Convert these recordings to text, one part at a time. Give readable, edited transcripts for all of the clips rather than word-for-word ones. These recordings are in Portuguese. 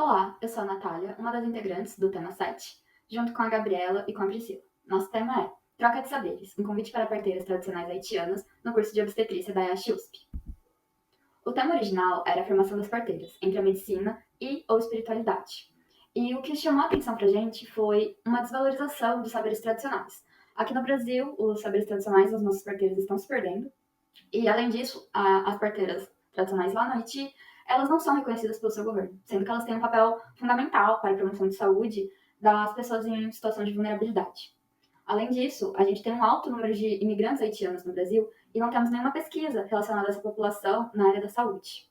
Olá, eu sou a Natália, uma das integrantes do Tema 7, junto com a Gabriela e com a Priscila. Nosso tema é Troca de Saberes, um convite para parteiras tradicionais haitianas no curso de obstetrícia da USP. O tema original era a formação das parteiras, entre a medicina e ou espiritualidade. E o que chamou a atenção pra gente foi uma desvalorização dos saberes tradicionais. Aqui no Brasil, os saberes tradicionais das nossas parteiras estão se perdendo, e, além disso, as parteiras tradicionais lá no Haiti, elas não são reconhecidas pelo seu governo, sendo que elas têm um papel fundamental para a promoção de saúde das pessoas em situação de vulnerabilidade. Além disso, a gente tem um alto número de imigrantes haitianos no Brasil e não temos nenhuma pesquisa relacionada a essa população na área da saúde.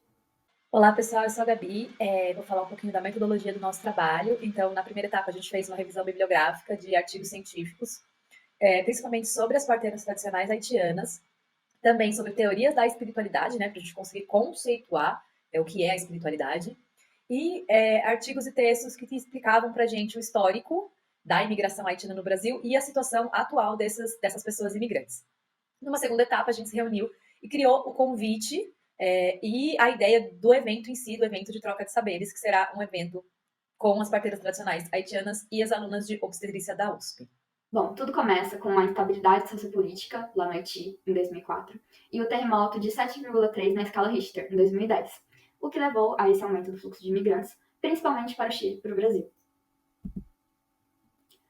Olá, pessoal, eu sou a Gabi. Vou falar um pouquinho da metodologia do nosso trabalho. Então, na primeira etapa, a gente fez uma revisão bibliográfica de artigos científicos, principalmente sobre as parteiras tradicionais haitianas, também sobre teorias da espiritualidade, né, para a gente conseguir conceituar o que é a espiritualidade, e artigos e textos que explicavam para a gente o histórico da imigração haitiana no Brasil e a situação atual dessas pessoas imigrantes. Numa segunda etapa, a gente se reuniu e criou o convite e a ideia do evento em si, do evento de troca de saberes, que será um evento com as parteiras tradicionais haitianas e as alunas de obstetrícia da USP. Bom, tudo começa com a instabilidade sociopolítica lá no Haiti, em 2004, e o terremoto de 7,3 na escala Richter, em 2010, o que levou a esse aumento do fluxo de imigrantes, principalmente para o Chile e para o Brasil.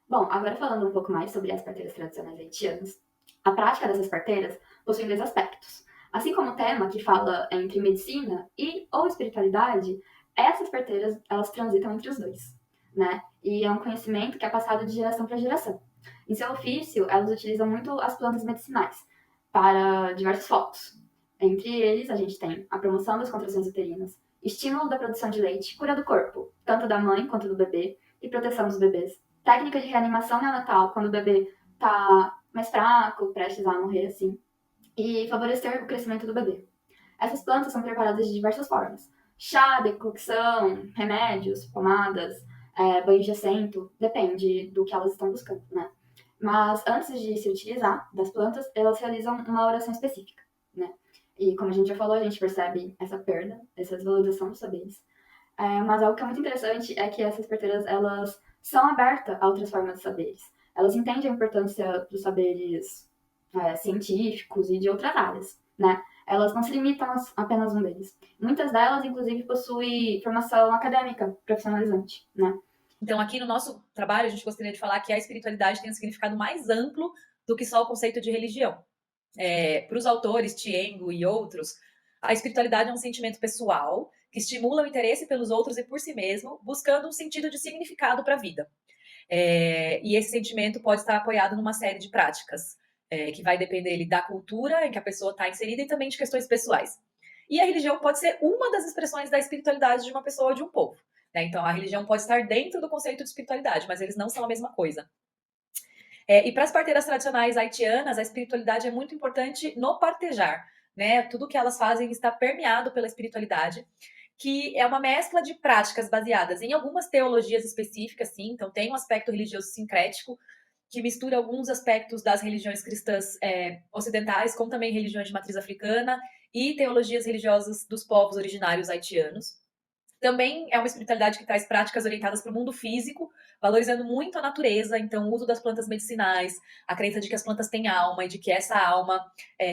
Bom, agora falando um pouco mais sobre as parteiras tradicionais haitianas, a prática dessas parteiras possui dois aspectos. Assim como o tema que fala entre medicina e ou espiritualidade, essas parteiras elas transitam entre os dois, né? E é um conhecimento que é passado de geração para geração. Em seu ofício, elas utilizam muito as plantas medicinais para diversos focos. Entre eles, a gente tem a promoção das contrações uterinas, estímulo da produção de leite, cura do corpo, tanto da mãe quanto do bebê, e proteção dos bebês. Técnica de reanimação neonatal, quando o bebê tá mais fraco, prestes a morrer, assim, e favorecer o crescimento do bebê. Essas plantas são preparadas de diversas formas. Chá, decocção, remédios, pomadas, banho de assento, depende do que elas estão buscando, né? Mas antes de se utilizar das plantas, elas realizam uma oração específica, né? E como a gente já falou, a gente percebe essa perda, essa desvalorização dos saberes. Mas algo que é muito interessante é que essas parteiras, elas são abertas a outras formas de saberes. Elas entendem a importância dos saberes científicos e de outras áreas, né? Elas não se limitam a apenas um deles. Muitas delas, inclusive, possuem formação acadêmica profissionalizante, né? Então, aqui no nosso trabalho, a gente gostaria de falar que a espiritualidade tem um significado mais amplo do que só o conceito de religião. Para os autores, Tiengo e outros, a espiritualidade é um sentimento pessoal que estimula o interesse pelos outros e por si mesmo, buscando um sentido de significado para a vida. E esse sentimento pode estar apoiado numa série de práticas, que vai depender da cultura em que a pessoa está inserida e também de questões pessoais. E a religião pode ser uma das expressões da espiritualidade de uma pessoa ou de um povo. Né? Então, a religião pode estar dentro do conceito de espiritualidade, mas eles não são a mesma coisa. E para as parteiras tradicionais haitianas, a espiritualidade é muito importante no partejar. Né? Tudo que elas fazem está permeado pela espiritualidade, que é uma mescla de práticas baseadas em algumas teologias específicas, sim, então tem um aspecto religioso sincrético, que mistura alguns aspectos das religiões cristãs ocidentais, com também religiões de matriz africana e teologias religiosas dos povos originários haitianos. Também é uma espiritualidade que traz práticas orientadas para o mundo físico, valorizando muito a natureza, então o uso das plantas medicinais, a crença de que as plantas têm alma e de que essa alma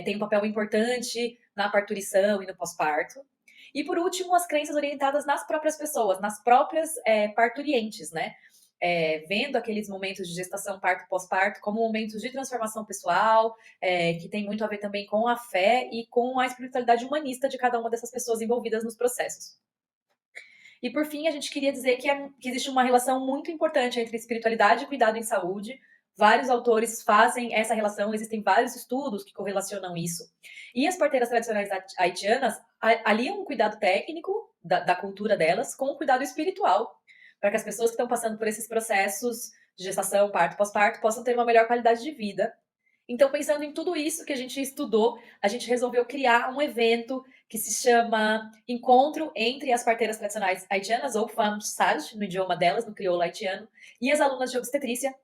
tem um papel importante na parturição e no pós-parto. E por último, as crenças orientadas nas próprias pessoas, nas próprias parturientes, né? Vendo aqueles momentos de gestação, parto, pós-parto como momentos de transformação pessoal, que tem muito a ver também com a fé e com a espiritualidade humanista de cada uma dessas pessoas envolvidas nos processos. E por fim, a gente queria dizer que existe uma relação muito importante entre espiritualidade e cuidado em saúde. Vários autores fazem essa relação, existem vários estudos que correlacionam isso. E as parteiras tradicionais haitianas aliam um cuidado técnico da cultura delas com o cuidado espiritual, para que as pessoas que estão passando por esses processos de gestação, parto, pós-parto, possam ter uma melhor qualidade de vida. Então, pensando em tudo isso que a gente estudou, a gente resolveu criar um evento que se chama Encontro entre as parteiras tradicionais haitianas, ou Femme Sage, no idioma delas, no crioulo haitiano, e as alunas de obstetrícia.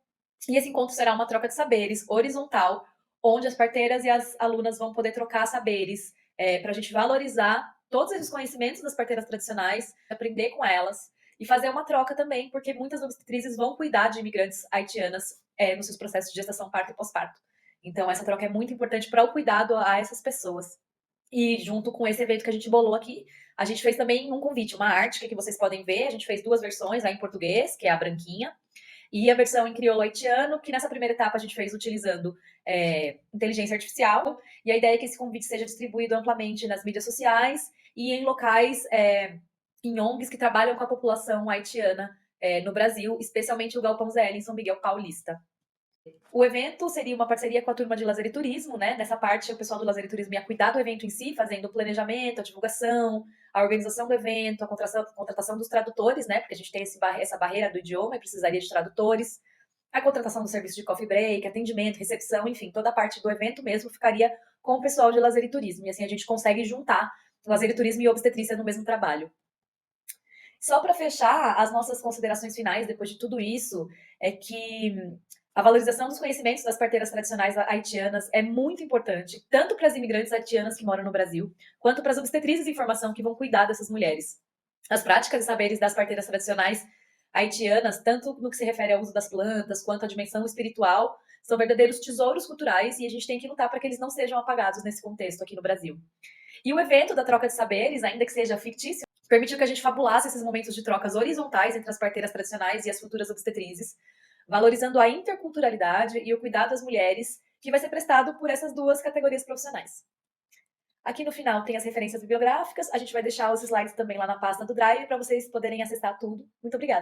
E esse encontro será uma troca de saberes horizontal, onde as parteiras e as alunas vão poder trocar saberes para a gente valorizar todos esses conhecimentos das parteiras tradicionais, aprender com elas e fazer uma troca também, porque muitas obstetrizes vão cuidar de imigrantes haitianas nos seus processos de gestação, parto e pós-parto. Então, essa troca é muito importante para o cuidado a essas pessoas. E junto com esse evento que a gente bolou aqui, a gente fez também um convite, uma arte que vocês podem ver. A gente fez 2 versões, a em português, que é a branquinha, e a versão em crioulo haitiano, que nessa primeira etapa a gente fez utilizando inteligência artificial. E a ideia é que esse convite seja distribuído amplamente nas mídias sociais e em locais, em ONGs que trabalham com a população haitiana no Brasil, especialmente o Galpão ZL em São Miguel Paulista. O evento seria uma parceria com a turma de lazer e turismo, né? Nessa parte, o pessoal do lazer e turismo ia cuidar do evento em si, fazendo o planejamento, a divulgação, a organização do evento, a contratação dos tradutores, né? Porque a gente tem essa barreira do idioma e precisaria de tradutores, a contratação do serviço de coffee break, atendimento, recepção, enfim, toda a parte do evento mesmo ficaria com o pessoal de lazer e turismo. E assim a gente consegue juntar lazer e turismo e obstetrícia no mesmo trabalho. Só para fechar, as nossas considerações finais, depois de tudo isso, é que a valorização dos conhecimentos das parteiras tradicionais haitianas é muito importante, tanto para as imigrantes haitianas que moram no Brasil, quanto para as obstetrizes em formação que vão cuidar dessas mulheres. As práticas e saberes das parteiras tradicionais haitianas, tanto no que se refere ao uso das plantas, quanto à dimensão espiritual, são verdadeiros tesouros culturais e a gente tem que lutar para que eles não sejam apagados nesse contexto aqui no Brasil. E o evento da troca de saberes, ainda que seja fictício, permitiu que a gente fabulasse esses momentos de trocas horizontais entre as parteiras tradicionais e as futuras obstetrizes, valorizando a interculturalidade e o cuidado às mulheres, que vai ser prestado por essas 2 categorias profissionais. Aqui no final tem as referências bibliográficas, a gente vai deixar os slides também lá na pasta do Drive para vocês poderem acessar tudo. Muito obrigada!